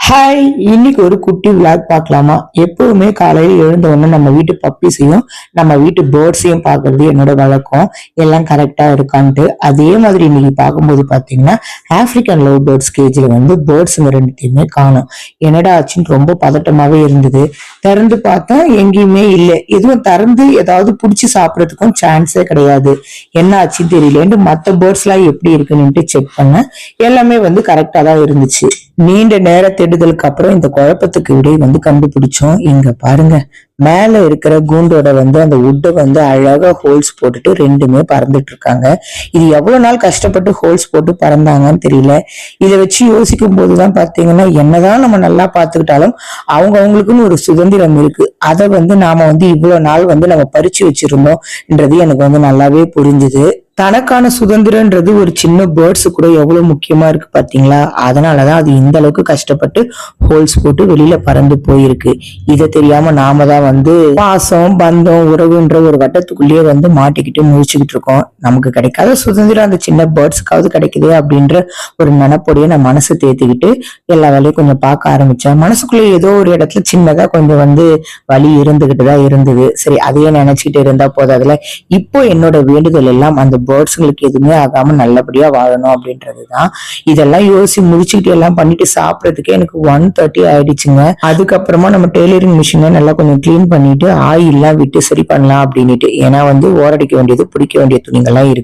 Hi, இன்னைக்கு ஒரு குட்டி விளாக் பார்க்கலாமா? எப்பவுமே காலையில் எழுந்த உடனே நம்ம வீட்டு பப்பீஸையும் நம்ம வீட்டு பேர்ட்ஸையும் பார்க்கறது என்னோட வழக்கம். எல்லாம் கரெக்டா இருக்கான்ட்டு. அதே மாதிரி இன்னைக்கு பார்க்கும்போது பாத்தீங்கன்னா ஆப்பிரிக்கன் லவ் பேர்ட்ஸ் கேஜில பேர்ட்ஸுங்க ரெண்டுத்தையுமே காணும். என்னடா ஆச்சுன்னு ரொம்ப பதட்டமாவே இருந்தது. திறந்து பார்த்தா எங்கேயுமே இல்லை. எதுவும் திறந்து ஏதாவது பிடிச்சி சாப்பிடறதுக்கும் சான்ஸே கிடையாது. என்ன ஆச்சுன்னு தெரியலேன்னு மற்ற பேர்ட்ஸ் எல்லாம் எப்படி இருக்குன்னு செக் பண்ண எல்லாமே கரெக்டா தான் இருந்துச்சு. நீண்ட நேர தேடுதலுக்கு அப்புறம் இந்த குழப்பத்துக்கு விடை கண்டுபிடிச்சோம். இங்க பாருங்க, மேல இருக்கிற கூண்டோட அந்த உட்டை அழகா ஹோல்ஸ் போட்டுட்டு ரெண்டுமே பறந்துட்டு இருக்காங்க. இது எவ்வளவு நாள் கஷ்டப்பட்டு ஹோல்ஸ் போட்டு பறந்தாங்கன்னு தெரியல. இதை வச்சு யோசிக்கும் போதுதான் பாத்தீங்கன்னா, என்னதான் நம்ம நல்லா பாத்துக்கிட்டாலும் அவங்களுக்குன்னு ஒரு சுதந்திரம் இருக்கு. அதை நாம இவ்வளவு நாள் நம்ம பறிச்சு வச்சிருந்தோம்ன்றது எனக்கு நல்லாவே புரிஞ்சுது. தனக்கான சுதந்திரன்றது ஒரு சின்ன பேர்ட்ஸ் கூட எவ்வளவு முக்கியமா இருக்கு பாத்தீங்களா? அதனாலதான் அது இந்த அளவுக்கு கஷ்டப்பட்டு ஹோல்ஸ் போட்டு வெளியில பறந்து போயிருக்கு. இதை தெரியாம நாம தான் பாசம், பந்தம், உறவுன்ற ஒரு வட்டத்துக்குள்ளேயே மாட்டிக்கிட்டு முடிச்சுக்கிட்டு இருக்கோம். நமக்கு கிடைக்காத சுதந்திரம் அந்த சின்ன பேர்ட்ஸுக்காவது கிடைக்குது அப்படின்ற ஒரு நினைப்போடைய நான் மனசை தேத்திக்கிட்டு எல்லா வேலையும் கொஞ்சம் பார்க்க ஆரம்பிச்சேன். மனசுக்குள்ள ஏதோ ஒரு இடத்துல சின்னதா கொஞ்சம் வலி இருந்துகிட்டுதான் இருந்தது. சரி, அதையே நினைச்சுக்கிட்டு இருந்தா போதாதுல. இப்போ என்னோட வேண்டுதல் எல்லாம் அந்த பேர்ட்ஸுங்களுக்கு எதுவுமே ஆகாம நல்லபடியா வாழணும் அப்படின்றதுதான். இதெல்லாம் யோசிச்சு முடிச்சுக்கிட்டு எல்லாம் பண்ணிட்டு சாப்பிடறதுக்கு எனக்கு 1:30 ஆயிடுச்சுங்க. அதுக்கப்புறமா நம்ம டெய்லரிங் மிஷினை நல்லா கொஞ்சம் கிளீன் பண்ணிட்டு ஆயில் எல்லாம் விட்டு சரி பண்ணலாம் அப்படின்னுட்டு. ஏன்னா ஓரடிக்க வேண்டியது பிடிக்க வேண்டிய துணிகள்லாம் இருக்கு.